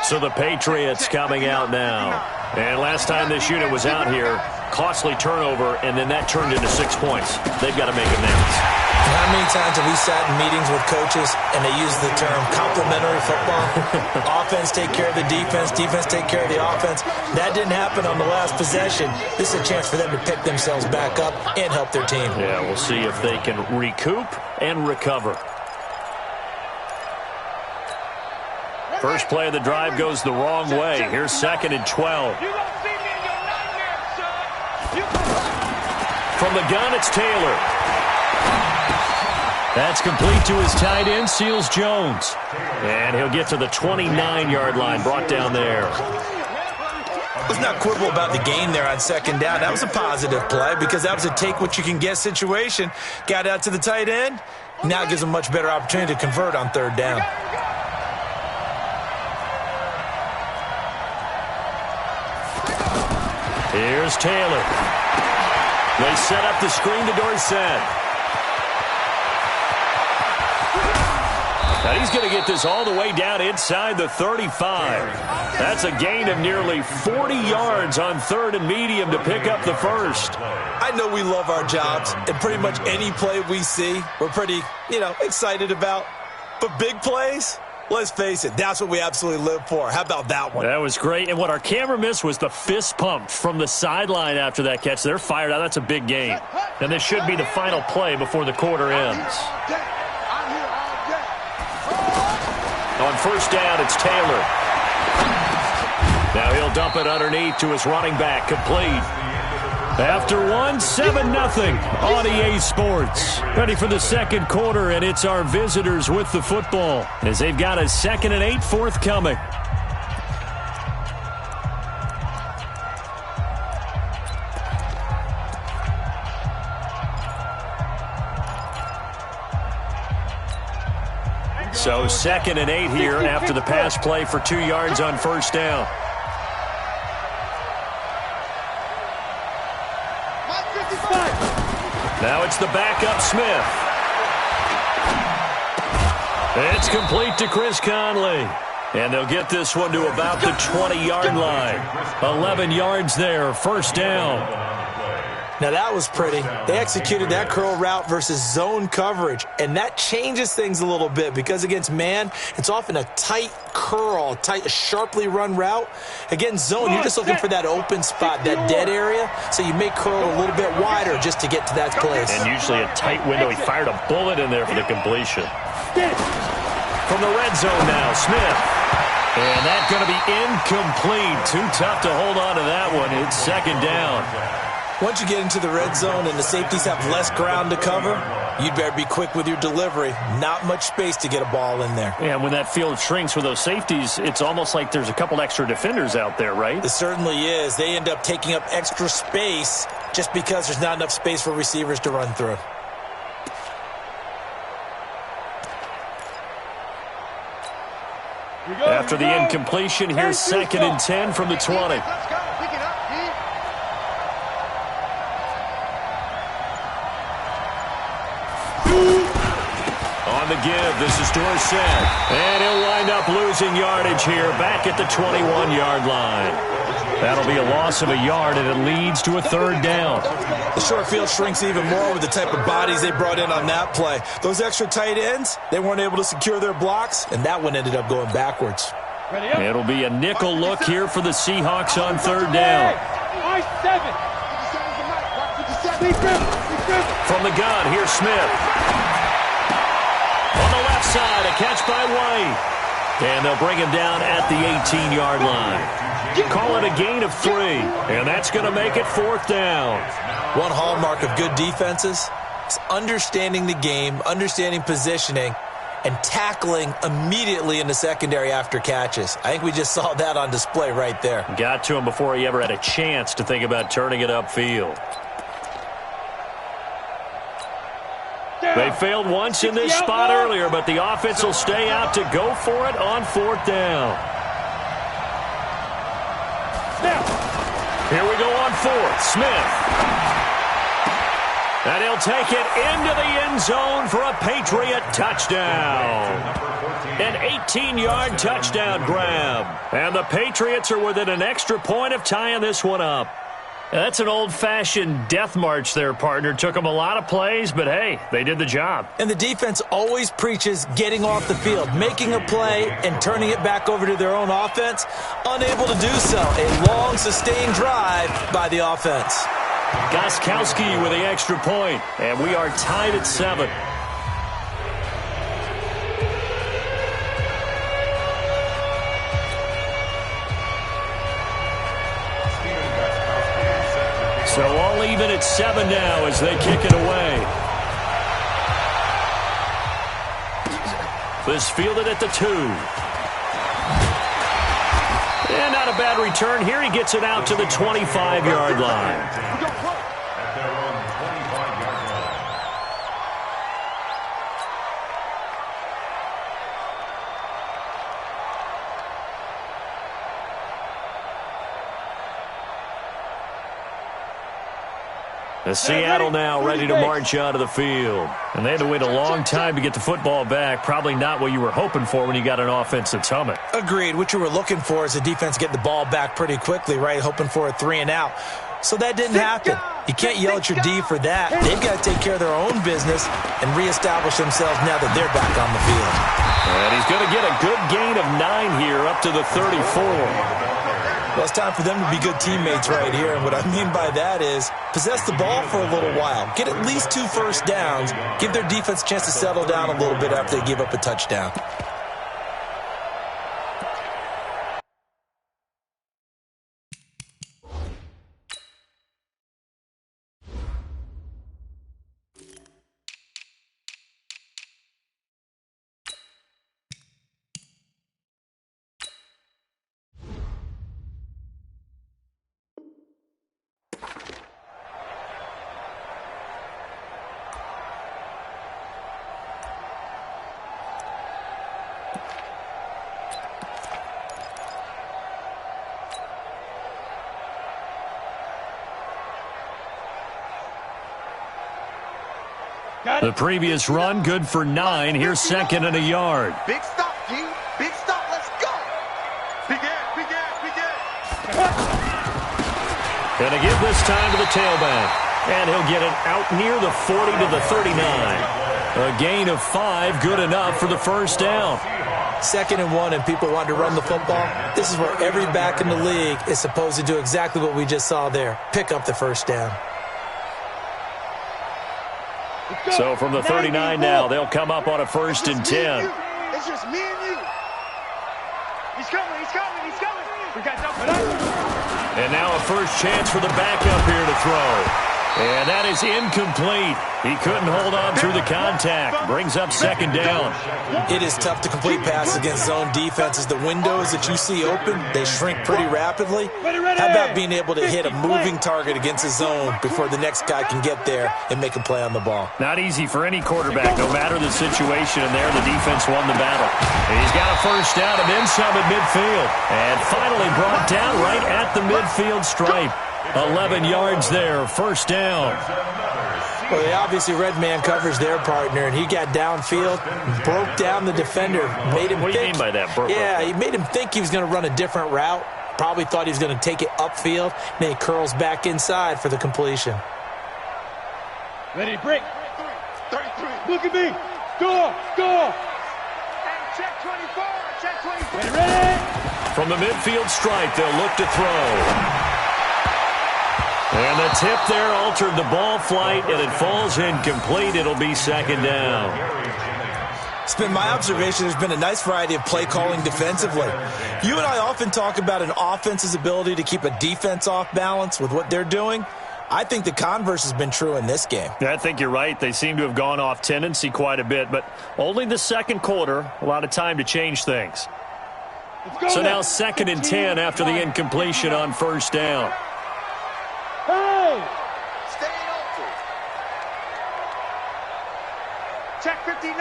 So the Patriots coming out now. And last time this unit was out here, costly turnover, and then that turned into 6 points. They've got to make amends. How many times have we sat in meetings with coaches and they use the term complementary football? Offense take care of the defense, defense take care of the offense. That didn't happen on the last possession. This is a chance for them to pick themselves back up and help their team. Yeah, we'll see if they can recoup and recover. First play of the drive goes the wrong way. Here's 2nd and 12. From the gun, it's Taylor. That's complete to his tight end, Seals Jones. And he'll get to the 29-yard line, brought down there. Let's not quibble about the gain there on 2nd down. That was a positive play because that was a take-what-you-can-get situation. Got out to the tight end. Now it gives them a much better opportunity to convert on 3rd down. Here's Taylor. They set up the screen to Dorsett. Now he's going to get this all the way down inside the 35. That's a gain of nearly 40 yards on 3rd and medium to pick up the first. I know we love our jobs, and pretty much any play we see, we're pretty, excited about. But big plays, let's face it, that's what we absolutely live for. How about that one? That was great. And what our camera missed was the fist pump from the sideline after that catch. They're fired out. That's a big gain. And this should be the final play before the quarter ends. On 1st down, it's Taylor. Now he'll dump it underneath to his running back, complete. After 7-0 on EA Sports. Ready for the 2nd quarter, and it's our visitors with the football as they've got a 2nd and 8 forthcoming. So 2nd and 8 here after the pass play for 2 yards on 1st down. Now it's the backup Smith. It's complete to Chris Conley. And they'll get this one to about the 20-yard line. 11 yards there, 1st down. Now that was pretty. They executed that curl route versus zone coverage, and that changes things a little bit because against man, it's often a tight curl, sharply run route. Against zone, you're just looking for that open spot, that dead area, so you make curl a little bit wider just to get to that place. And usually a tight window. He fired a bullet in there for the completion. From the red zone now, Smith. And that's going to be incomplete. Too tough to hold on to that one. It's 2nd down. Once you get into the red zone and the safeties have less ground to cover, you'd better be quick with your delivery. Not much space to get a ball in there. Yeah, when that field shrinks with those safeties, it's almost like there's a couple extra defenders out there, right? It certainly is. They end up taking up extra space just because there's not enough space for receivers to run through. After the incompletion, here's 2nd and 10 from the 20. On the give, this is Dorsett. And he'll wind up losing yardage here back at the 21-yard line. That'll be a loss of a yard, and it leads to a 3rd down. The short field shrinks even more with the type of bodies they brought in on that play. Those extra tight ends, they weren't able to secure their blocks, and that one ended up going backwards. It'll be a nickel look here for the Seahawks on 3rd down. From the gun, here's Smith. On the left side, a catch by White. And they'll bring him down at the 18-yard line. Call it a gain of 3, and that's going to make it 4th down. One hallmark of good defenses is understanding the game, understanding positioning, and tackling immediately in the secondary after catches. I think we just saw that on display right there. Got to him before he ever had a chance to think about turning it upfield. They failed once in this spot earlier, but the offense will stay out to go for it on 4th down. Here we go on 4th. Smith. And he'll take it into the end zone for a Patriot touchdown. An 18-yard touchdown grab. And the Patriots are within an extra point of tying this one up. That's an old-fashioned death march there, partner. Took them a lot of plays, but hey, they did the job. And the defense always preaches getting off the field, making a play, and turning it back over to their own offense. Unable to do so. A long, sustained drive by the offense. Gostkowski with the extra point, and we are tied at 7. So all even at 7 now as they kick it away. This fielded at the 2. And not a bad return here. He gets it out to the 25-yard line. Seattle now ready to march out of the field. And they had to wait a long time to get the football back. Probably not what you were hoping for when you got an offense that's humming. Agreed. What you were looking for is the defense getting the ball back pretty quickly, right? Hoping for a 3 and out. So that didn't happen. You can't yell at your D for that. They've got to take care of their own business and reestablish themselves now that they're back on the field. And he's going to get a good gain of 9 here up to the 34. Well, it's time for them to be good teammates right here. And what I mean by that is possess the ball for a little while. Get at least 2 first downs. Give their defense a chance to settle down a little bit after they give up a touchdown. The previous run, good for 9. Here's 2nd and a yard. Big stop, G. Big stop. Let's go. Big air, big air, big air. Gonna give this time to the tailback. And he'll get it out near the 40 to the 39. A gain of 5, good enough for the first down. 2nd and 1 and people want to run the football. This is where every back in the league is supposed to do exactly what we just saw there. Pick up the first down. So from the 39 now, they'll come up on a 1st and 10. It's just me and you. He's coming, he's coming, he's coming. We got something up. And now a first chance for the backup here to throw. And that is incomplete. He couldn't hold on through the contact. Brings up 2nd down. It is tough to complete passes against zone defenses. The windows that you see open, they shrink pretty rapidly. How about being able to hit a moving target against a zone before the next guy can get there and make a play on the ball? Not easy for any quarterback, no matter the situation. And there, the defense won the battle. And he's got a first down and then some at midfield. And finally brought down right at the midfield stripe. 11 yards there, first down. Well, they obviously read man coverage their partner, and he got downfield, broke down the defender, made him What do you mean by that? Yeah, he made him think he was going to run a different route. Probably thought he was going to take it upfield. Then he curls back inside for the completion. Ready to break. 33. Look at me. Go, go. Hey, check 24. Check 24. Ready. From the midfield stripe, they'll look to throw. And the tip there altered the ball flight, and it falls incomplete. It'll be 2nd down. It's been my observation there's been a nice variety of play calling defensively. You and I often talk about an offense's ability to keep a defense off balance with what they're doing. I think the converse has been true in this game. Yeah, I think you're right. They seem to have gone off tendency quite a bit, but only the 2nd quarter, a lot of time to change things. So now 2nd and 10 after the incompletion on first down. Hey! Stay open. Check 59.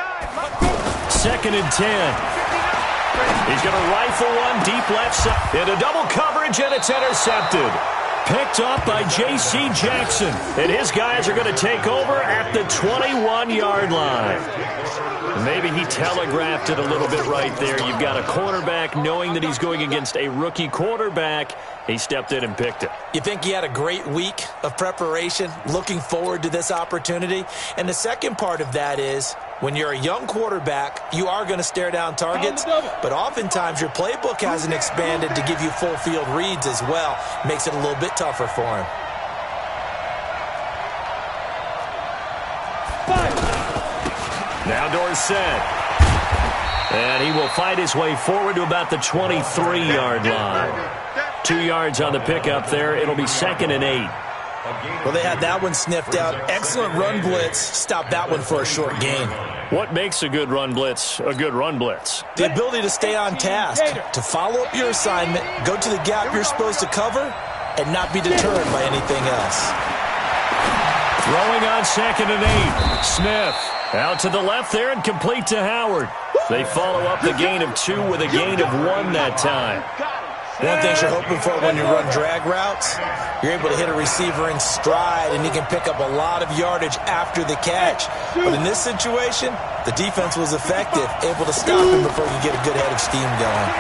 2nd and 10. He's going to rifle one deep left side. Into double coverage, and it's intercepted. Picked up by J.C. Jackson. And his guys are going to take over at the 21-yard line. Maybe he telegraphed it a little bit right there. You've got a quarterback knowing that he's going against a rookie quarterback. He stepped in and picked it. You think he had a great week of preparation, looking forward to this opportunity? And the second part of that is, when you're a young quarterback, you are going to stare down targets, but oftentimes your playbook hasn't expanded to give you full field reads as well. Makes it a little bit tougher for him. Now Dorsett. And he will fight his way forward to about the 23-yard line. 2 yards on the pickup there. It'll be 2nd and 8. Well, they had that one sniffed out. Excellent run blitz. Stop that one for a short gain. What makes a good run blitz a good run blitz? The ability to stay on task, to follow up your assignment, go to the gap you're supposed to cover, and not be deterred by anything else. Throwing on 2nd and 8. Smith out to the left there and complete to Howard. They follow up the gain of 2 with a gain of 1 that time. One thing you're hoping for when you run drag routes, you're able to hit a receiver in stride, and he can pick up a lot of yardage after the catch. But in this situation, the defense was effective, able to stop him before he could get a good head of steam going.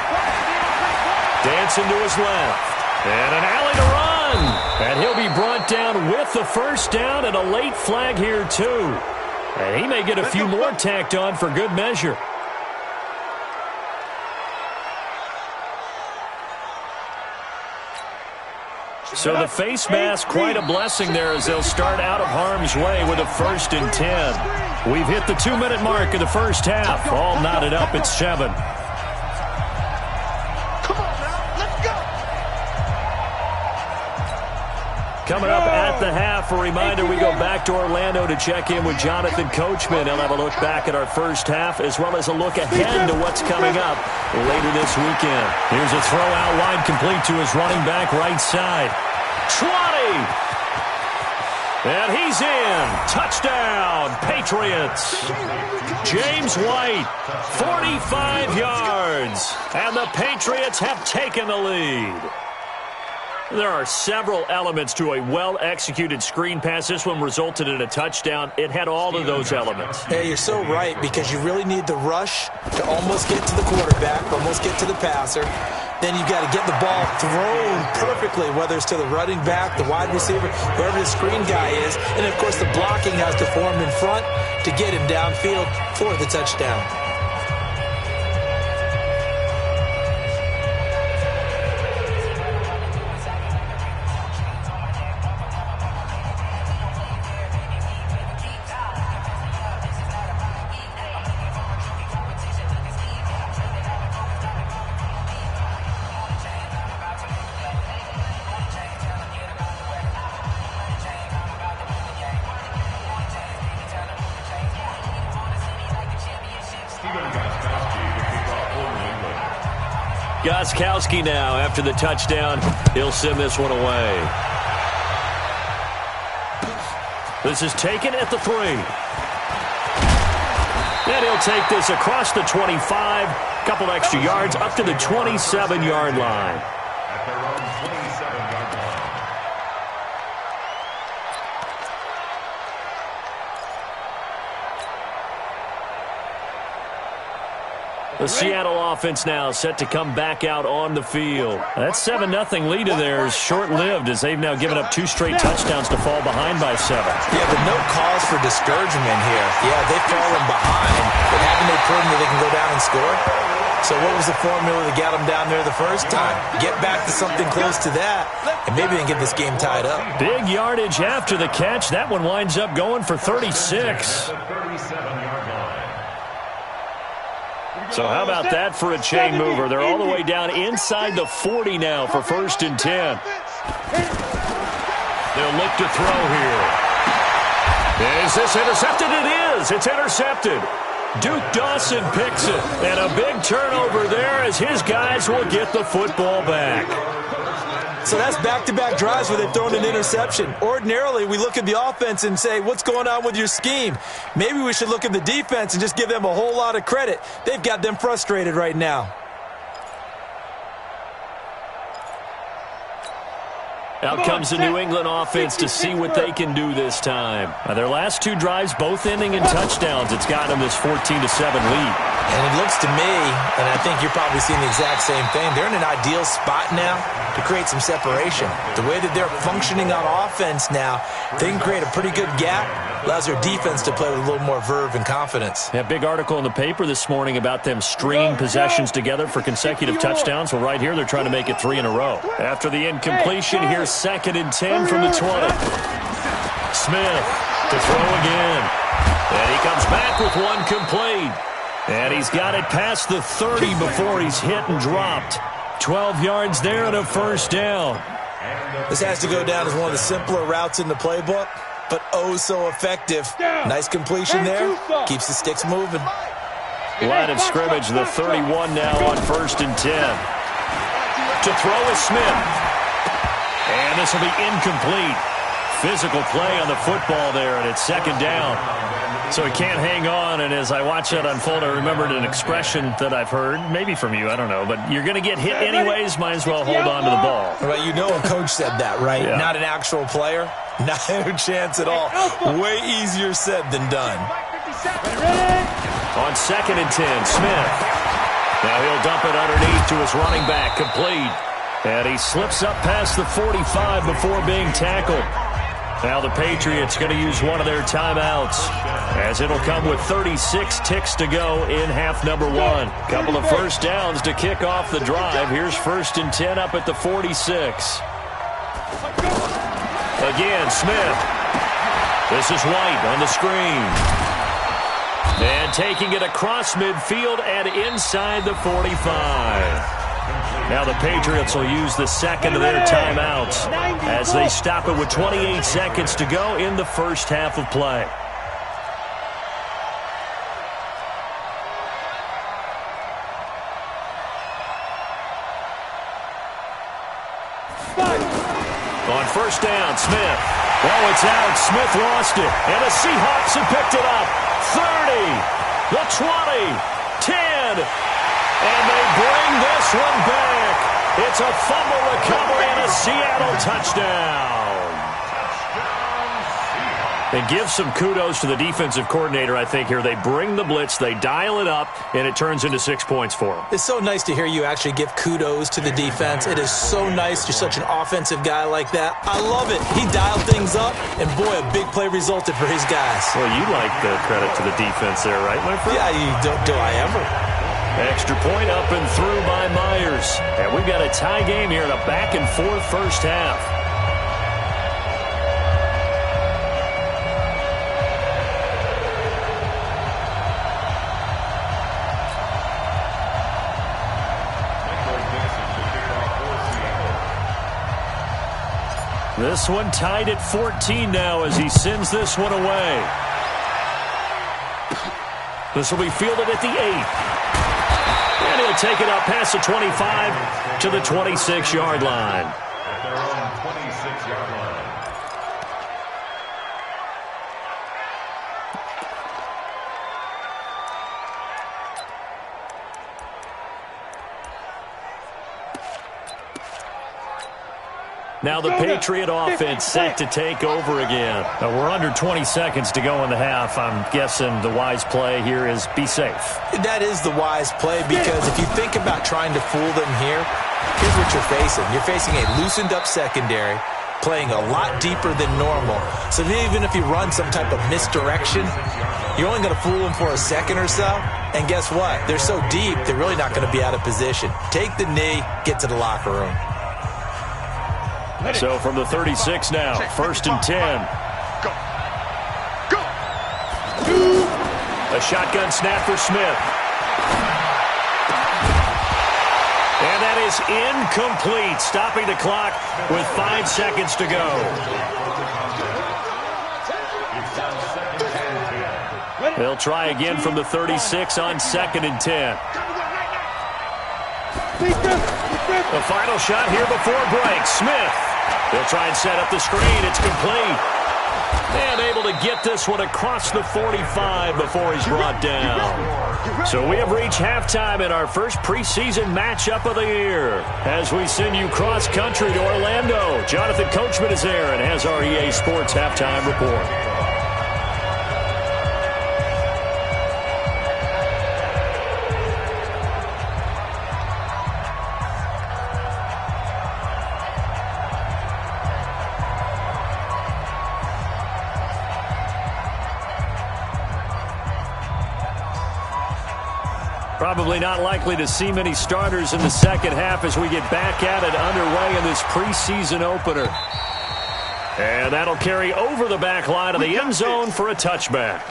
Dancing to his left. And an alley to run. And he'll be brought down with the first down and a late flag here, too. And he may get a few more tacked on for good measure. So the face mask, quite a blessing there as they'll start out of harm's way with a 1st and 10. We've hit the 2-minute mark of the first half. All knotted up at 7. Coming up at the half, a reminder, we go back to Orlando to check in with Jonathan Coachman. He'll have a look back at our first half as well as a look ahead to what's coming up later this weekend. Here's a throw out wide, complete to his running back right side. 20! And he's in. Touchdown, Patriots. James White, 45 yards. And the Patriots have taken the lead. There are several elements to a well-executed screen pass. This one resulted in a touchdown. It had all of those elements. Hey, you're so right, because you really need the rush to almost get to the quarterback, almost get to the passer. Then you've got to get the ball thrown perfectly, whether it's to the running back, the wide receiver, whoever the screen guy is. And, of course, the blocking has to form in front to get him downfield for the touchdown. Gostkowski now after the touchdown. He'll send this one away. This is taken at the 3. And he'll take this across the 25. Couple extra yards up to the 27-yard line. The Seattle offense now set to come back out on the field. That 7-0 lead of theirs short-lived as they've now given up 2 straight touchdowns to fall behind by 7. Yeah, but no cause for discouragement here. Yeah, they've fallen behind, but haven't they proven that they can go down and score? So what was the formula that got them down there the first time? Get back to something close to that, and maybe they can get this game tied up. Big yardage after the catch. That one winds up going for 36. So how about that for a chain mover? They're all the way down inside the 40 now for 1st and 10. They'll look to throw here. Is this intercepted? It is. It's intercepted. Duke Dawson picks it. And a big turnover there as his guys will get the football back. So that's back-to-back drives where they've thrown an interception. Ordinarily, we look at the offense and say, what's going on with your scheme? Maybe we should look at the defense and just give them a whole lot of credit. They've got them frustrated right now. Out comes the New England offense to see what they can do this time. Their last two drives, both ending in touchdowns. It's got them this 14-7 lead. And it looks to me, and I think you're probably seeing the exact same thing, they're in an ideal spot now to create some separation. The way that they're functioning on offense now, they can create a pretty good gap. Allows their defense to play with a little more verve and confidence. A big article in the paper this morning about them stringing possessions together for consecutive touchdowns. Well, right here, they're trying to make it 3 in a row. After the incompletion, here's 2nd and 10 from the 20. Smith to throw again. And he comes back with one complete. And he's got it past the 30 before he's hit and dropped. 12 yards there and a first down. This has to go down as one of the simpler routes in the playbook, but oh so effective. Nice completion there. Keeps the sticks moving. Line of scrimmage, the 31 now on 1st and 10. To throw is Smith. And this will be incomplete. Physical play on the football there, and it's 2nd down. So he can't hang on, and as I watch that unfold, I remembered an expression that I've heard, maybe from you, I don't know, but you're going to get hit anyways, might as well hold on to the ball. Well, you know a coach said that, right? Yeah. Not an actual player. Not a chance at all. Way easier said than done. On 2nd and 10, Smith. Now he'll dump it underneath to his running back, complete. And he slips up past the 45 before being tackled. Now the Patriots going to use one of their timeouts, as it'll come with 36 ticks to go in half number 1. Couple of first downs to kick off the drive. Here's 1st and 10 up at the 46. Again, Smith. This is White on the screen. And taking it across midfield and inside the 45. Now the Patriots will use the 2nd of their timeouts as they stop it with 28 seconds to go in the first half of play. On 1st down, Smith. Oh, it's out. Smith lost it. And the Seahawks have picked it up. 30, the 20, 10. And they bring this one back. It's a fumble recovery and a Seattle touchdown. And give some kudos to the defensive coordinator, I think, here. They bring the blitz, they dial it up, and it turns into 6 points for them. It's so nice to hear you actually give kudos to the defense. It is so nice. You're such an offensive guy like that. I love it. He dialed things up, and boy, a big play resulted for his guys. Well, you like the credit to the defense there, right, my friend? Yeah, you do I ever. Extra point up and through by Myers. And we've got a tie game here in a back-and-forth first half. This one tied at 14 now as he sends this one away. This will be fielded at the 8. And he'll take it up past the 25 to the 26-yard line. At their own 26-yard line. Now the Patriot offense set to take over again. We're under 20 seconds to go in the half. I'm guessing the wise play here is be safe. That is the wise play, because if you think about trying to fool them here, here's what you're facing. You're facing a loosened up secondary, playing a lot deeper than normal. So even if you run some type of misdirection, you're only going to fool them for a second or so. And guess what? They're so deep, they're really not going to be out of position. Take the knee, get to the locker room. So from the 36 now, 1st and 10. Go. A shotgun snap for Smith. And that is incomplete, stopping the clock with 5 seconds to go. They'll try again from the 36 on 2nd and 10. The final shot here before break. Smith. They'll try and set up the screen. It's complete. And able to get this one across the 45 before he's brought down. So we have reached halftime in our first preseason matchup of the year. As we send you cross-country to Orlando, Jonathan Coachman is there and has our EA Sports halftime report. Probably not likely to see many starters in the second half as we get back at it underway in this preseason opener. And that'll carry over the back line of the end zone for a touchback.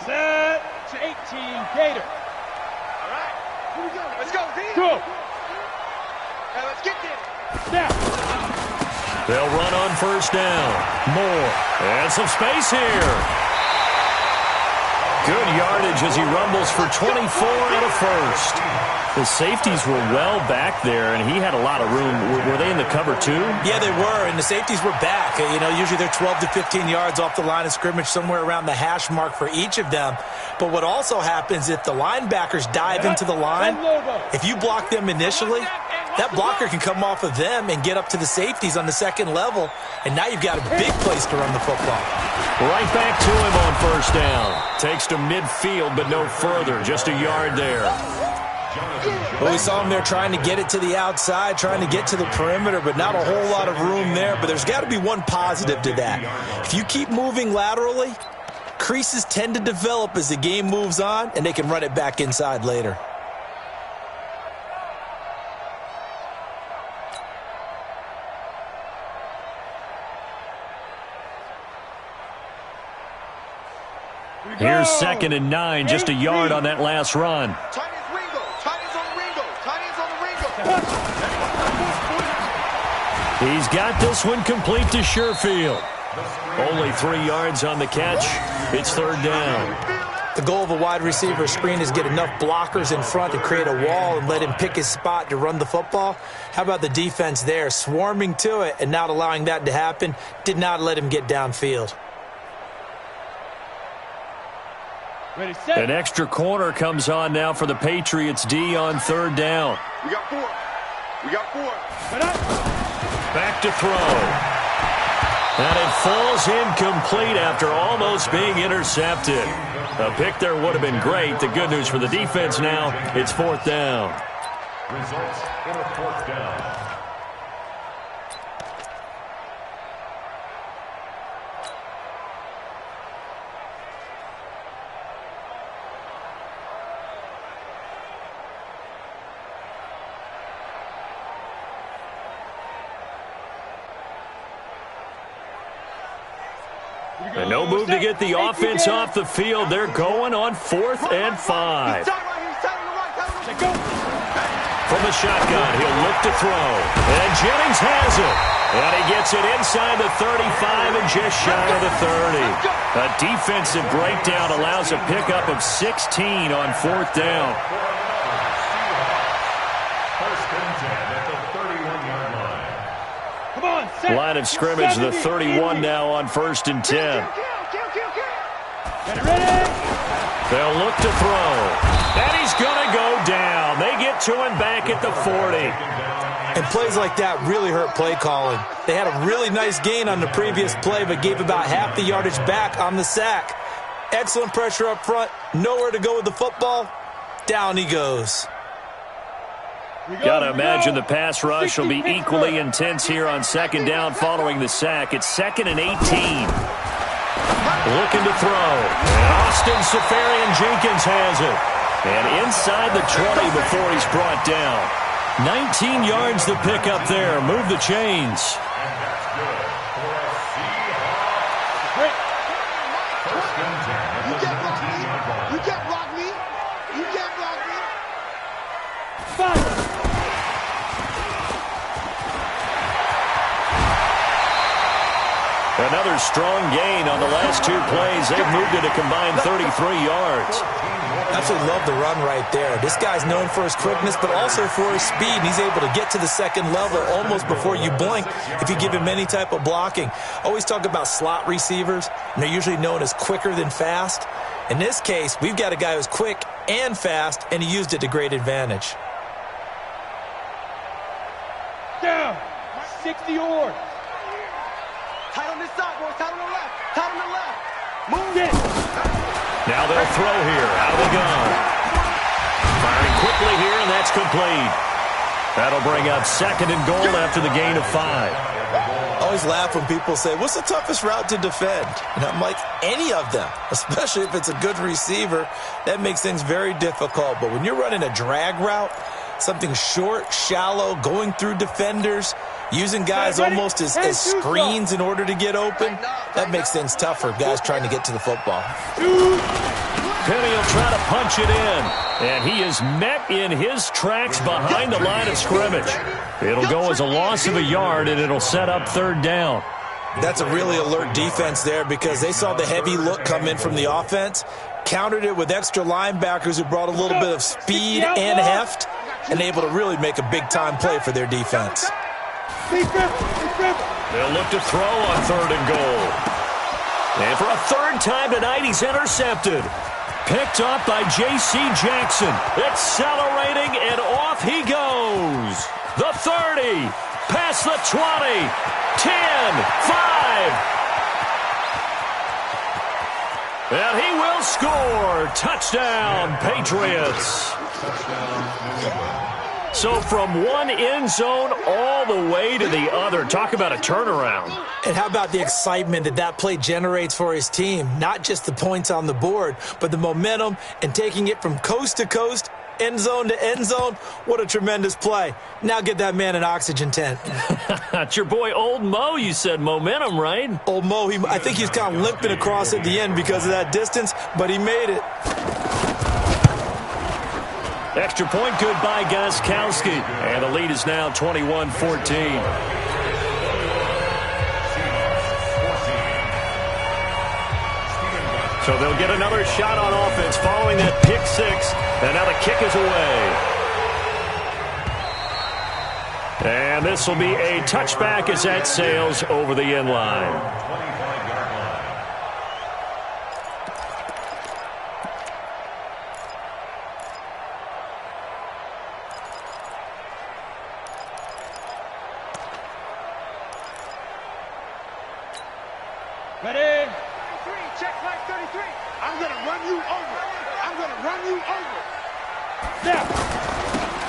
Set to 18, Gator. Here we go. Let's go, D. Go. Now let's get there. Now. They'll run on first down. Moore. And some space here. Good yardage as he rumbles for 24 and a first. The safeties were well back there, and he had a lot of room. Were they in the cover too? Yeah, they were, and the safeties were back. You know, usually they're 12 to 15 yards off the line of scrimmage, somewhere around the hash mark for each of them. But what also happens if the linebackers dive into the line, if you block them initially, that blocker can come off of them and get up to the safeties on the second level, and now you've got a big place to run the football. Right back to him on first down. Takes to midfield, but no further, just a yard there. Well, we saw him there trying to get it to the outside, trying to get to the perimeter, but not a whole lot of room there. But there's got to be one positive to that. If you keep moving laterally, creases tend to develop as the game moves on, and they can run it back inside later. Here's 2nd and 9, just a yard on that last run. Tight ends Ringo. Tight ends on the Ringo. Tight ends on the Ringo. He's got this one complete to Sherfield. Only 3 yards on the catch. It's 3rd down. The goal of a wide receiver screen is get enough blockers in front to create a wall and let him pick his spot to run the football. How about the defense there, swarming to it and not allowing that to happen? Did not let him get downfield. Ready, set. An extra corner comes on now for the Patriots D on 3rd down. We got 4. We got 4. Back to throw. And it falls incomplete after almost being intercepted. A pick there would have been great. The good news for the defense now, it's 4th down. Results in a 4th down. And no move to get the offense off the field. They're going on 4th and 5. From the shotgun, he'll look to throw. And Jennings has it. And he gets it inside the 35 and just shy of the 30. A defensive breakdown allows a pickup of 16 on 4th down. First and 10 at the 31-yard line. Come on, set. Line of scrimmage, the 31 now on 1st and 10. Get ready. They'll look to throw. And he's going to go down. They get to him back at the 40. And plays like that really hurt play calling. They had a really nice gain on the previous play, but gave about half the yardage back on the sack. Excellent pressure up front. Nowhere to go with the football. Down he goes. Got to imagine the pass rush will be equally intense here on 2nd down following the sack. It's 2nd and 18. Looking to throw. And Austin Safarian-Jenkins has it. And inside the 20 before he's brought down. 19 yards to pick up there. Move the chains. And that's good for a Seahawks. Great. First and 10 at the 19-yard line. You can't block me. You can't block me. 5. Another strong gain on the last 2 plays. They've moved it a combined 33 yards. Absolutely love the run right there. This guy's known for his quickness, but also for his speed. And he's able to get to the second level almost before you blink if you give him any type of blocking. Always talk about slot receivers, and they're usually known as quicker than fast. In this case, we've got a guy who's quick and fast, and he used it to great advantage. Down. 60 yards. Tight on this side, boys. Tight on the left. Tight on the left. Move it. Now they'll throw here out of the gun. Firing quickly here, and that's complete. That'll bring up 2nd and goal after the gain of 5. I always laugh when people say, what's the toughest route to defend? And I'm like, any of them, especially if it's a good receiver. That makes things very difficult. But when you're running a drag route, something short, shallow, going through defenders, using guys almost as screens in order to get open, that makes things tough for guys trying to get to the football. Penny will try to punch it in, and he is met in his tracks behind the line of scrimmage. It'll go as a loss of a yard, and it'll set up 3rd down. That's a really alert defense there because they saw the heavy look come in from the offense, countered it with extra linebackers who brought a little bit of speed and heft, and able to really make a big-time play for their defense. They'll look to throw on 3rd and goal. And for a 3rd time tonight, he's intercepted. Picked up by J.C. Jackson. Accelerating, and off he goes. The 30, past the 20, 10, 5. And he will score. Touchdown, Patriots. So from one end zone all the way to the other. Talk about a turnaround. And how about the excitement that play generates for his team? Not just the points on the board, but the momentum and taking it from coast to coast, end zone to end zone. What a tremendous play. Now get that man an oxygen tent. It's your boy Old Mo, you said momentum, right? Old Mo, I think he's kind of limping across at the end because of that distance, but he made it. Extra point good by Gostkowski. And the lead is now 21-14. So they'll get another shot on offense following that pick 6. And now the kick is away. And this will be a touchback as that sails over the end line. Ready? 33, check flag 33. I'm going to run you over. I'm going to run you over. Snap.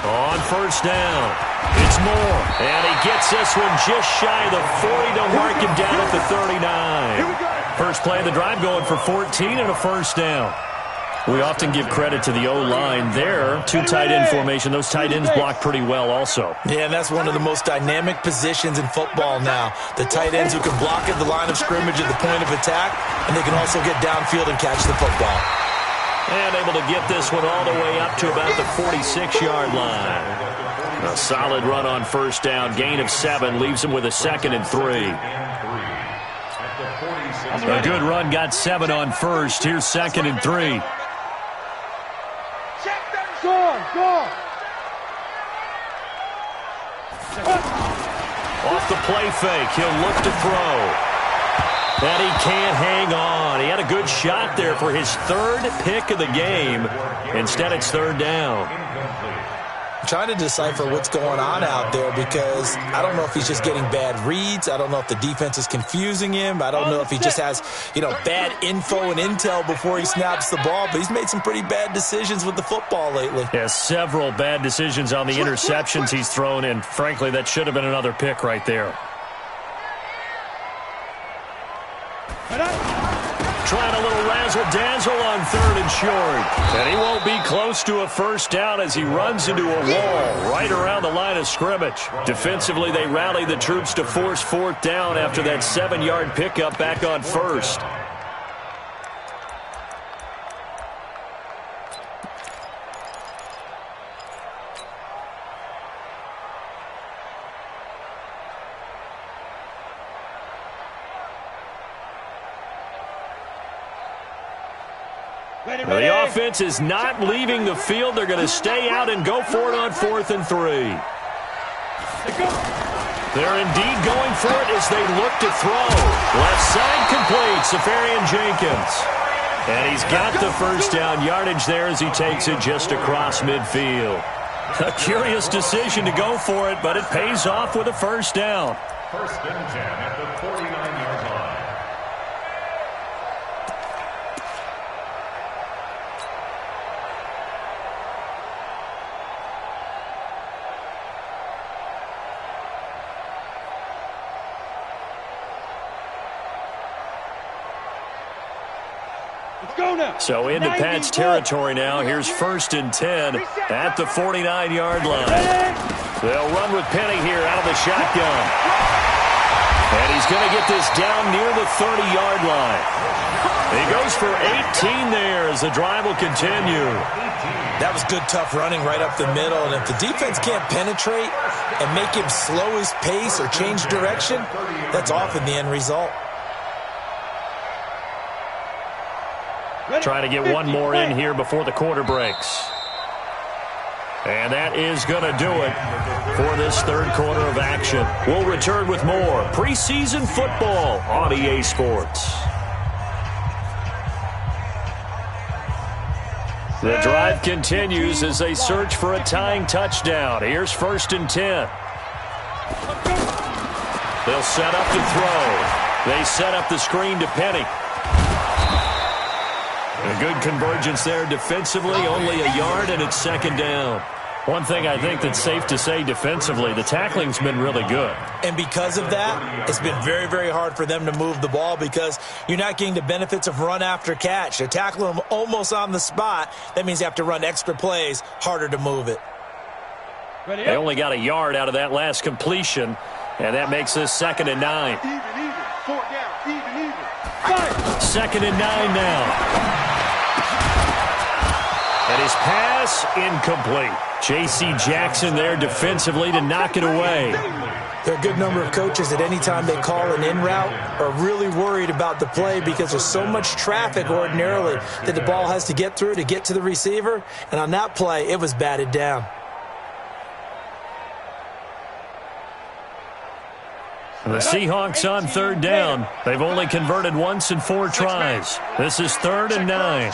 On 1st down, it's Moore. And he gets this one just shy of the 40 to mark him down at the 39. First play of the drive going for 14 and a 1st down. We often give credit to the O-line there. 2 tight end formation. Those tight ends block pretty well also. Yeah, and that's one of the most dynamic positions in football now. The tight ends who can block at the line of scrimmage at the point of attack, and they can also get downfield and catch the football. And able to get this one all the way up to about the 46-yard line. A solid run on 1st down. Gain of 7 leaves him with a 2nd and 3. A good run got 7 on 1st. Here's 2nd and 3. Go. Off the play fake, he'll look to throw. And he can't hang on. He had a good shot there for his 3rd pick of the game. Instead, it's 3rd down. I'm trying to decipher what's going on out there because I don't know if he's just getting bad reads. I don't know if the defense is confusing him. I don't know if he just has, bad info and intel before he snaps the ball. But he's made some pretty bad decisions with the football lately. Yeah, several bad decisions on the interceptions he's thrown, and frankly, that should have been another pick right there. Trying a little razzle-dazzle on 3rd and short. And he won't be close to a 1st down as he runs into a wall right around the line of scrimmage. Defensively, they rally the troops to force 4th down after that 7-yard pickup back on 1st. The offense is not leaving the field. They're going to stay out and go for it on 4th and 3. They're indeed going for it as they look to throw. Left side complete, Safarian Jenkins. And he's got the first down yardage there as he takes it just across midfield. A curious decision to go for it, but it pays off with a first down. First and 10 at the 49-yard line. So into Pat's territory now. Here's 1st and 10 at the 49-yard line. They'll run with Penny here out of the shotgun. And he's going to get this down near the 30-yard line. He goes for 18 there as the drive will continue. That was good, tough running right up the middle. And if the defense can't penetrate and make him slow his pace or change direction, that's often the end result. Trying to get one more in here before the quarter breaks. And that is going to do it for this third quarter of action. We'll return with more preseason football on EA Sports. The drive continues as they search for a tying touchdown. Here's 1st and 10. They'll set up to throw. They set up the screen to Penny. A good convergence there defensively, only a yard, and it's 2nd down. One thing I think that's safe to say defensively, the tackling's been really good. And because of that, it's been very, very hard for them to move the ball because you're not getting the benefits of run after catch. They're tackling them almost on the spot. That means you have to run extra plays, harder to move it. They only got a yard out of that last completion, and that makes this 2nd and 9. Even. 4 down. Even. 2nd and 9 now. And his pass incomplete. J.C. Jackson there defensively to knock it away. There are a good number of coaches at any time they call an in route are really worried about the play because there's so much traffic ordinarily that the ball has to get through to get to the receiver. And on that play, it was batted down. The Seahawks on 3rd down. They've only converted once in 4 tries. This is 3rd and 9.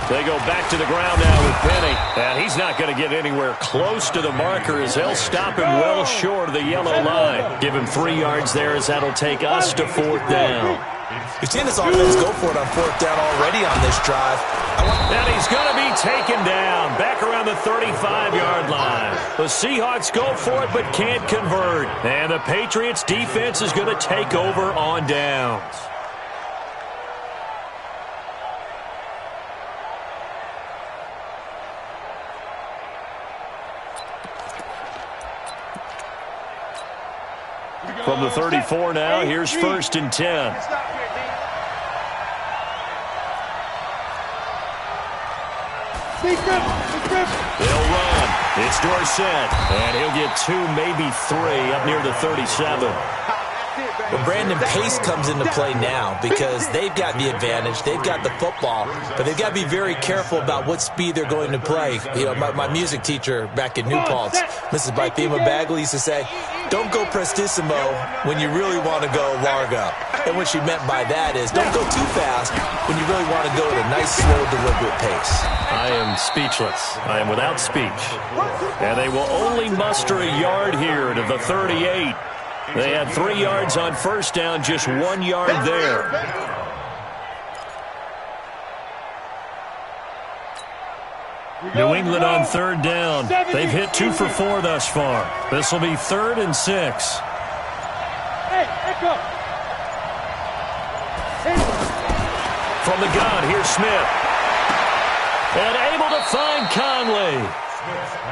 They go back to the ground now with Penny. And he's not going to get anywhere close to the marker as they'll stop him well short of the yellow line. Give him 3 yards there as that'll take us to 4th down. You've seen this offense go for it on 4th down already on this drive. And he's going to be taken down back around the 35-yard line. The Seahawks go for it but can't convert. And the Patriots defense is going to take over on downs. From the 34 now, here's 1st and 10. They'll run. It's Dorsett, and he'll get 2, maybe 3 up near the 37. Well, Brandon, pace comes into play now because they've got the advantage. They've got the football, but they've got to be very careful about what speed they're going to play. You know, my music teacher back in New Paltz, Mrs. Bythema Bagley, used to say, don't go prestissimo when you really want to go largo. And what she meant by that is don't go too fast when you really want to go at a nice, slow, deliberate pace. I am speechless. I am without speech. And they will only muster a yard here to the 38. They had 3 yards on 1st down, just 1 yard there. New England on 3rd down. They've hit 2 for 4 thus far. This will be 3rd and 6. From the gun, here's Smith. And able to find Conley.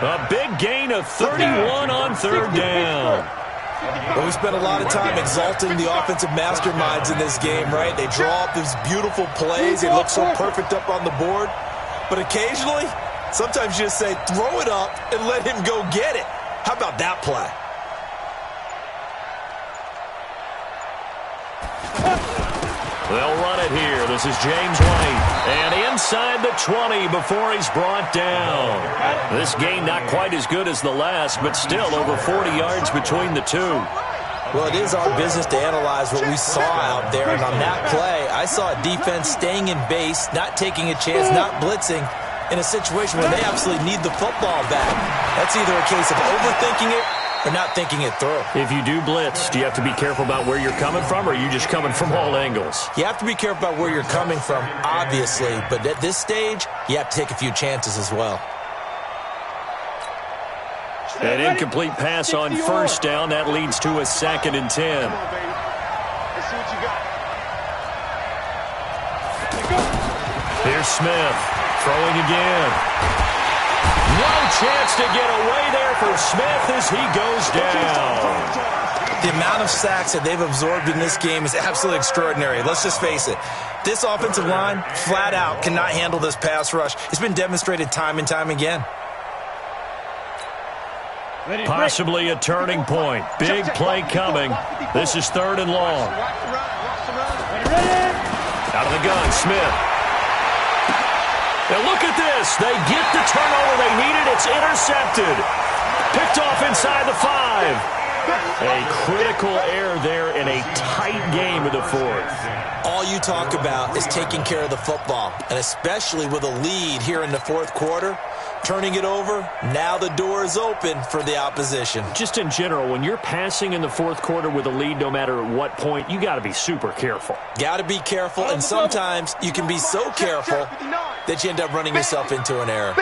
A big gain of 31 on 3rd down. Well, we spent a lot of time exalting the offensive masterminds in this game, right? They draw up these beautiful plays. They look so perfect up on the board. But occasionally, sometimes you just say, throw it up and let him go get it. How about that play? They'll run it here. This is James White. And inside the 20 before he's brought down. This gain not quite as good as the last, but still over 40 yards between the two. Well, it is our business to analyze what we saw out there. And on that play, I saw a defense staying in base, not taking a chance, not blitzing, in a situation where they absolutely need the football back. That's either a case of overthinking it or not thinking it through. If you do blitz, do you have to be careful about where you're coming from, or are you just coming from all angles? You have to be careful about where you're coming from, obviously. But at this stage, you have to take a few chances as well. An incomplete pass on first down. That leads to a 2nd and 10. Let's see what you got. Here's Smith throwing again. No chance to get away there for Smith as he goes down. The amount of sacks that they've absorbed in this game is absolutely extraordinary. Let's just face it. This offensive line, flat out, cannot handle this pass rush. It's been demonstrated time and time again. Possibly a turning point. Big play coming. This is 3rd and long. Out of the gun, Smith. Now look at this. They get the turnover they needed. It's intercepted. Picked off inside the 5. A critical error there in a tight game of the 4th. All you talk about is taking care of the football, and especially with a lead here in the 4th quarter. Turning it over, now the door is open for the opposition. Just in general, when you're passing in the 4th quarter with a lead, no matter at what point, you got to be super careful. Got to be careful, and sometimes you can be so careful that you end up running yourself into an error.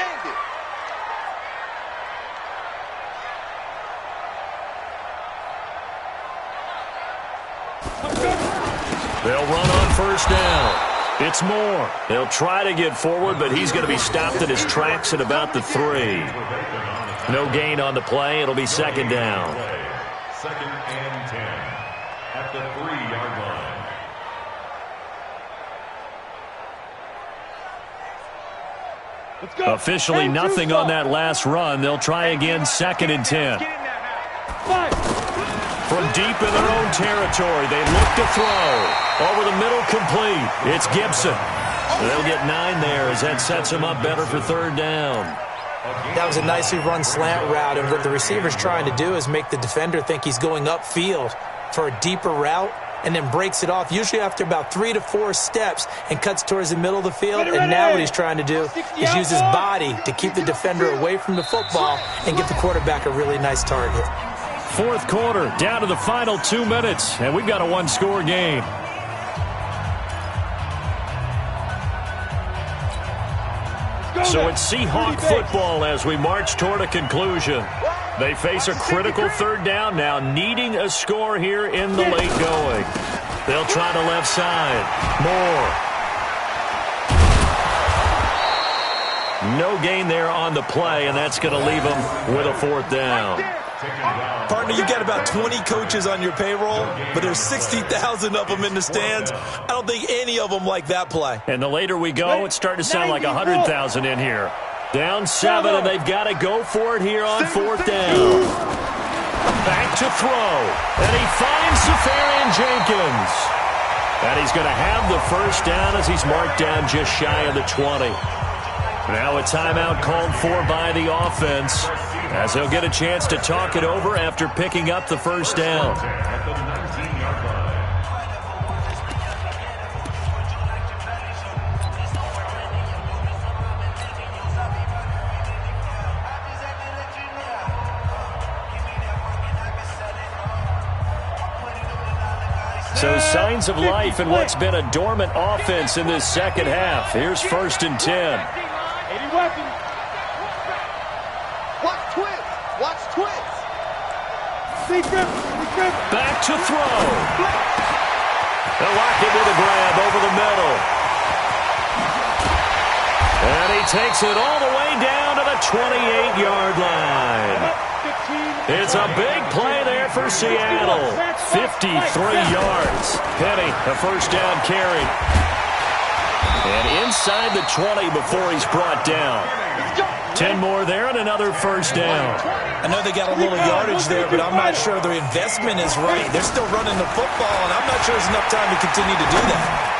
They'll run on first down. It's Moore. They'll try to get forward, but he's going to be stopped at his tracks at about the 3. No gain on the play. It'll be 2nd down. 2nd and 10 at the 3-yard line. Let's go. Officially nothing on that last run. They'll try again, 2nd and 10. From deep in their own territory, they look to throw. Over the middle, complete. It's Gibson. They'll get 9 there as that sets them up better for 3rd down. That was a nicely run slant route, and what the receiver's trying to do is make the defender think he's going upfield for a deeper route, and then breaks it off, usually after about 3 to 4 steps, and cuts towards the middle of the field. And now what he's trying to do is use his body to keep the defender away from the football and give the quarterback a really nice target. 4th quarter, down to the final 2 minutes, and we've got a 1-score game. So it's Seahawk football as we march toward a conclusion. They face a critical 3rd down now, needing a score here in the late going. They'll try the left side. Moore. No gain there on the play, and that's going to leave them with a 4th down. Partner, you got about 20 coaches on your payroll, but there's 60,000 of them in the stands. I don't think any of them like that play. And the later we go, it's starting to sound like 100,000 in here. Down 7, and they've got to go for it here on 4th down. Back to throw, and he finds Safarian Jenkins. And he's going to have the 1st down as he's marked down just shy of the 20. Now a timeout called for by the offense, as they'll get a chance to talk it over after picking up the 1st down. At the 19-yard line. So signs of life in what's been a dormant offense in this 2nd half. Here's 1st and 10. Watch twist. Watch twist. Back to throw. They'll lock it with a grab over the middle. And he takes it all the way down to the 28-yard line. It's a big play there for Seattle. 53 yards. Penny, a 1st down carry. And inside the 20 before he's brought down. 10 more there and another 1st down. I know they got a little yardage there, but I'm not sure the investment is right. They're still running the football, and I'm not sure there's enough time to continue to do that.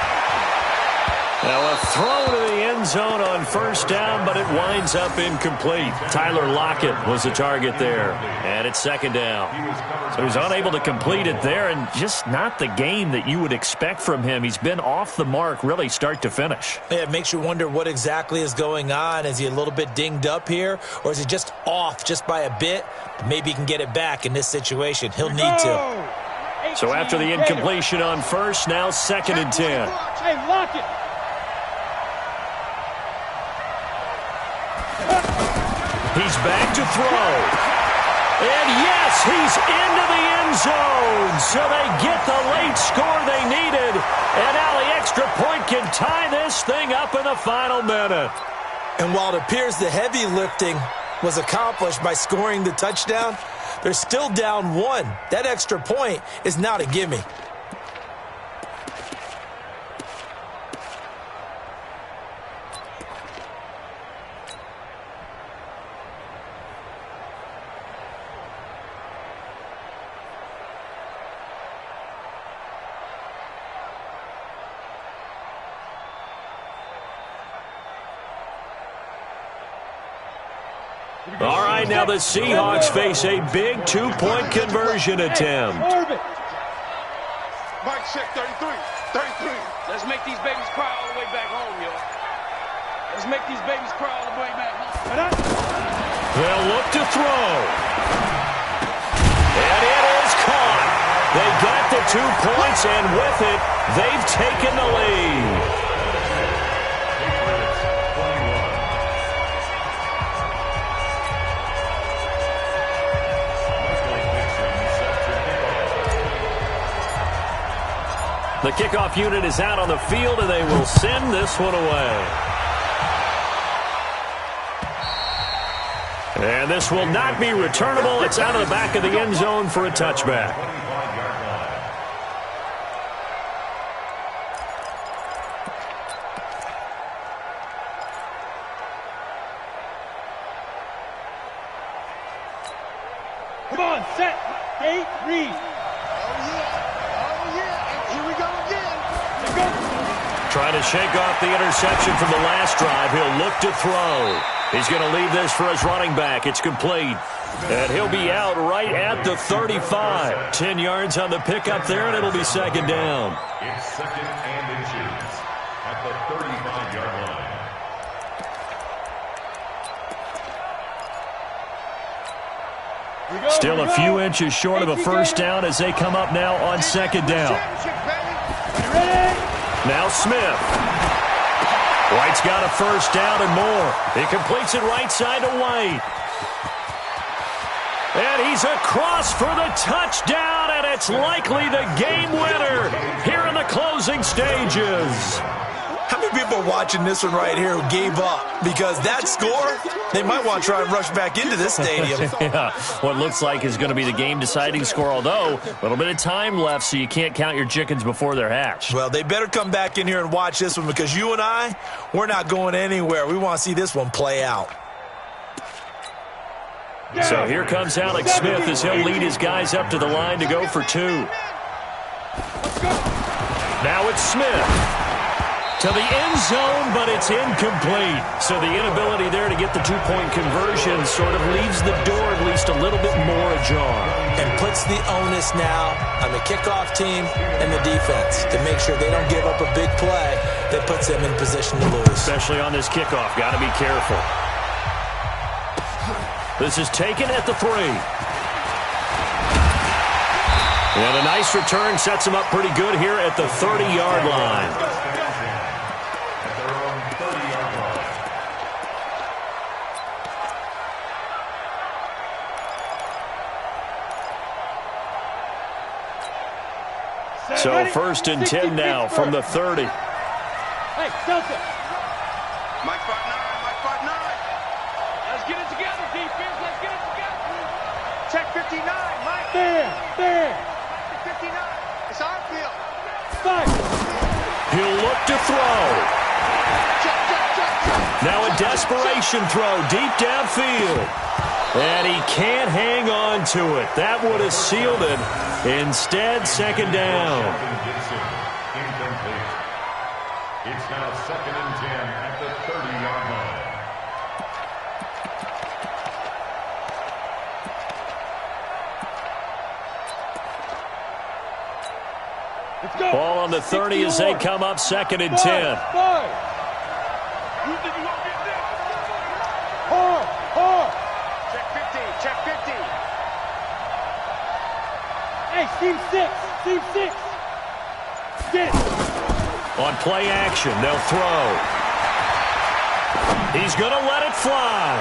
Now a throw to the end zone on first down, but it winds up incomplete. Tyler Lockett was the target there, and it's second down. So he's unable to complete it there, and just not the game that you would expect from him. He's been off the mark really start to finish. Yeah, it makes you wonder what exactly is going on. Is he a little bit dinged up here, or is he just off just by a bit? Maybe he can get it back in this situation. He'll need to. So after the incompletion on first, now second and 10. Hey, Lockett. He's back to throw. And yes, he's into the end zone. So they get the late score they needed. And now the extra point can tie this thing up in the final minute. And while it appears the heavy lifting was accomplished by scoring the touchdown, they're still down one. That extra point is not a gimme. All right, now the Seahawks face a big two-point conversion attempt. Mike, check 33. 33. Let's make these babies cry all the way back home, yo. Let's make these babies cry all the way back home. They'll look to throw. And it is caught. They got the 2 points, and with it, they've taken the lead. The kickoff unit is out on the field, and they will send this one away. And this will not be returnable. It's out of the back of the end zone for a touchback. Come on, set, gate, read. Trying to shake off the interception from the last drive. He'll look to throw. He's going to leave this for his running back. It's complete. And he'll be out right at the 35. 10 yards on the pickup there, and it'll be second down. It's second and inches at the 35-yard line. Still a few inches short of a first down as they come up now on second down. Now Smith. White's got a first down and more. He completes it right side to White. And he's across for the touchdown, and it's likely the game winner here in the closing stages. How many people are watching this one right here who gave up? Because that score, they might want to try and rush back into this stadium. Yeah, what looks like is going to be the game-deciding score, although a little bit of time left, so you can't count your chickens before they're hatched. Well, they better come back in here and watch this one, because you and I, we're not going anywhere. We want to see this one play out. So here comes Alex Smith as he'll lead his guys up to the line to go for two. Now it's Smith. To the end zone, but it's incomplete. So the inability there to get the two-point conversion sort of leaves the door at least a little bit more ajar. And puts the onus now on the kickoff team and the defense to make sure they don't give up a big play that puts them in position to lose. Especially on this kickoff. Got to be careful. This is taken at the 3. And a nice return sets him up pretty good here at the 30-yard line. So first and 10 now from the 30. Hey, Delta. Mike 5-9, Mike 5-9. Let's get it together, defense. Let's get it together. Check 59, Mike. There. 59. It's our field. Fight. He'll look to throw. Check. Now a desperation throw deep downfield. And he can't hang on to it. That would have sealed it. Instead, second down. It's now 2nd and 10 at the 30-yard line. Ball on the 30 as they come up 2nd and 10. Check 15, check 15. Hey, Steve 6. Steve 6. Get it. On play action, they'll throw. He's going to let it fly.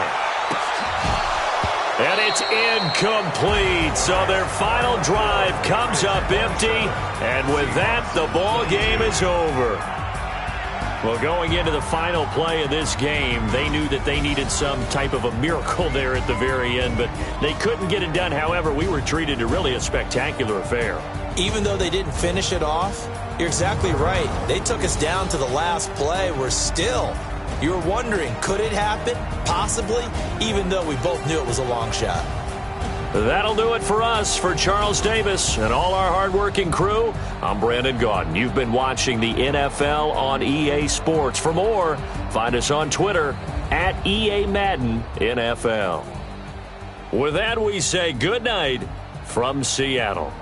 And it's incomplete. So their final drive comes up empty. And with that, the ball game is over. Well, going into the final play of this game, they knew that they needed some type of a miracle there at the very end, but they couldn't get it done. However, we were treated to really a spectacular affair. Even though they didn't finish it off, you're exactly right. They took us down to the last play. We're still, you were wondering, could it happen? Possibly, even though we both knew it was a long shot. That'll do it for us. For Charles Davis and all our hardworking crew, I'm Brandon Gaudin. You've been watching the NFL on EA Sports. For more, find us on Twitter at EA Madden NFL. With that, we say good night from Seattle.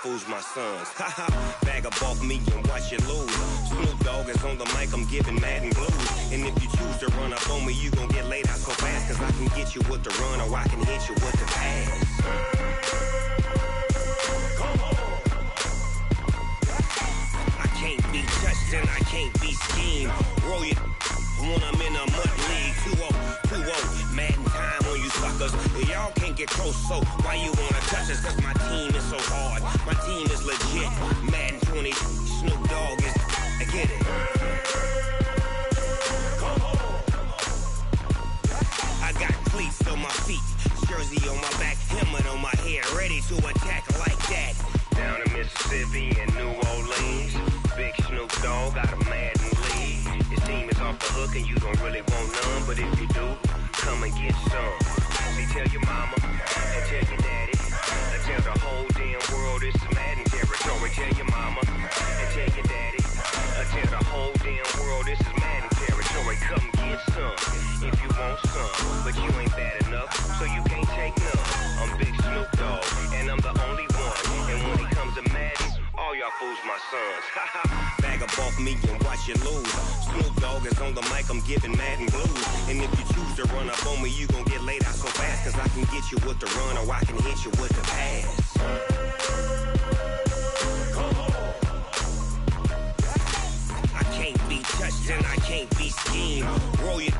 Fools my sons. Haha, bag up off me and watch you lose. Snoop Dogg is on the mic, I'm giving Madden blues. And if you choose to run up on me, you gon' get laid out so fast. Cause I can get you with the run or I can hit you with the pass. I can't be touched and I can't be schemed. Roll you when I'm in a mud league. 2-0, 2-0, Madden time on you suckers. Y'all can't get close, so why you wanna touch us? Cause my team is so hard. My team is legit. Madden 20, Snoop Dogg is, I get it. I got cleats on my feet, jersey on my back, helmet on my head, ready to attack like that. Down in Mississippi and New Orleans, big Snoop Dogg got a Madden league. His team is off the hook and you don't really want none, but if you do, come and get some. See, tell your mama and tell your daddy. Tell the whole damn world this is Madden territory. Tell your mama and tell your daddy. Tell the whole damn world this is Madden territory. Come get some if you want some, but you ain't bad enough, so you can't take none. I'm Big Snoop Dogg, and I'm the only one. And when it comes to Madden, all y'all fools my sons. Bag up off me and watch you lose. Snoop Dogg is on the mic, I'm giving Madden blues. And if you choose to run up on me, you gon' get laid out so fast. Cause I can get you with the run or I can hit you with the pass. I can't be touched and I can't be schemed. Roll you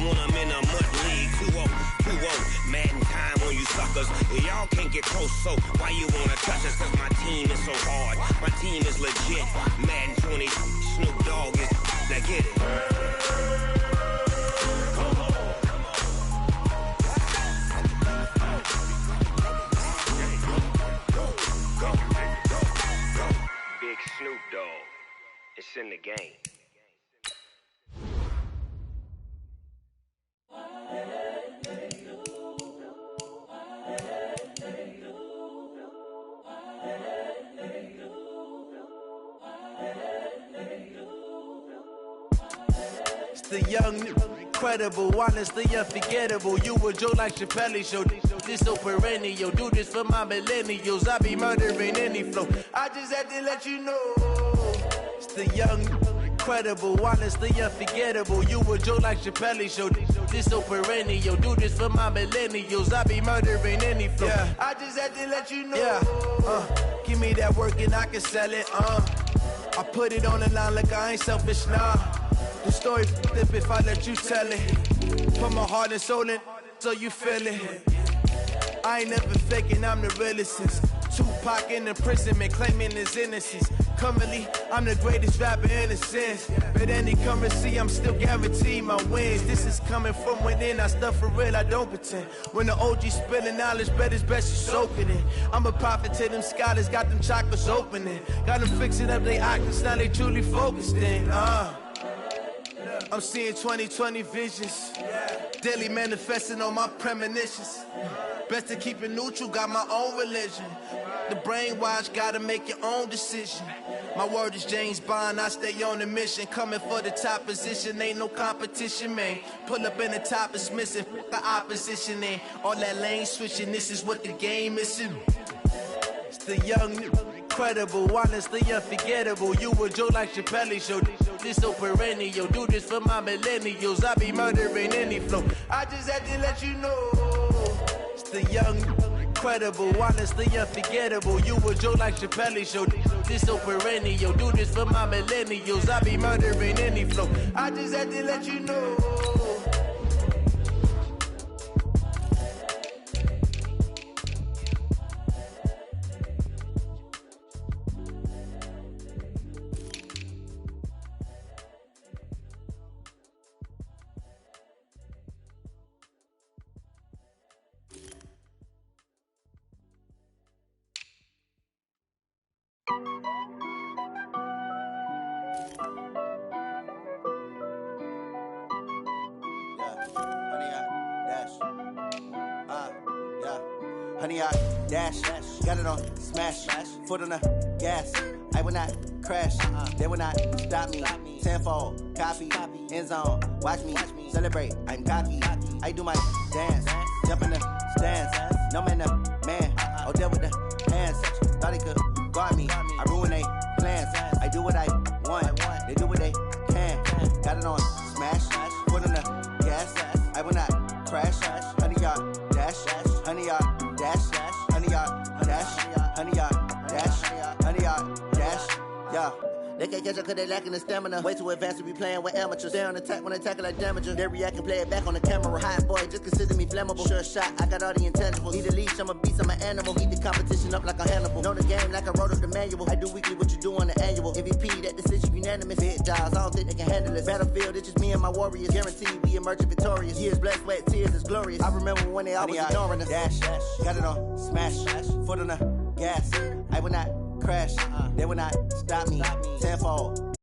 when I'm in a mud league. 2-0, 2-0, Madden time on you suckers. Y'all can't get close, so why you wanna touch us? Cause my team is so hard. My team is legit. Madden 20, Snoop Dogg is, now get it. Big Snoop Dogg, it's in the game. the young, incredible, honestly unforgettable. You a joke like Chappelle Show. This so perennial. Do this for my millennials. I be murdering any flow. I just had to let you know. It's the young, incredible, honestly unforgettable. You a joke like Chappelle Show. This so perennial. Do this for my millennials. I be murdering any flow. Yeah. I just had to let you know. Yeah. Give me that work and I can sell it. I put it on the line like I ain't selfish, nah. The story flip if I let you tell it. Put my heart and soul in so you feel it. I ain't never faking, I'm the realest since Tupac in imprisonment, claiming his innocence. Currently, I'm the greatest rapper in a sense. But any currency, I'm still guaranteed my wins. This is coming from within, I stuff for real, I don't pretend. When the OG spilling knowledge, bet it's best you soak it in. I'm a prophet to them scholars, got them chakras opening. Got them fixing up their octaves, now they truly focused in. I'm seeing 2020 visions, daily manifesting on my premonitions. Best to keep it neutral, got my own religion. The brainwash, gotta make your own decision. My word is James Bond, I stay on the mission. Coming for the top position, ain't no competition, man. Pull up in the top, it's missing, the opposition ain't. All that lane switching, this is what the game is. It's the young, incredible, honestly unforgettable. You a joke like Chappelle Show. This so perennial. Do this for my millennials. I be murdering any flow. I just had to let you know. It's the young, incredible, honestly unforgettable. You a joke like Chappelle Show. This so perennial. Do this for my millennials. I be murdering any flow. I just had to let you know. Honey, I dash, got it on smash, foot on the gas. I will not crash, they will not stop me. Tenfold, copy, end zone, watch me celebrate. I'm cocky, I do my dance, jump in the stands. No man, man, oh deal with the hands. Thought he could guard me, I ruin they plans. I do what I want, they do what they can. Got it on smash, foot on the gas. I will not crash, honey, y'all dash, honey, y'all. Dash, honey, y'all, dash, honey, y'all, dash, honey, y'all, dash, yeah. They can't catch up cause they lacking the stamina. Way too advanced to be playing with amateurs. Stay on attack when attack like damager. They react and play it back on the camera. Hot boy, just consider me flammable. Sure shot, I got all the intangibles. Need a leash, I'm a beast, I'm an animal. Eat the competition up like a Hannibal. Know the game like I wrote up the manual. I do weekly what you do on the annual. MVP, that decision unanimous. Big dials, I don't think they can handle this. Battlefield, it's just me and my warriors. Guaranteed we emerging victorious. Years, blood, sweat, tears, it's glorious. I remember when they always ignoring us. Dash, got it on smash, foot on the gas. I will not crash, they will not stop me. Tenfold.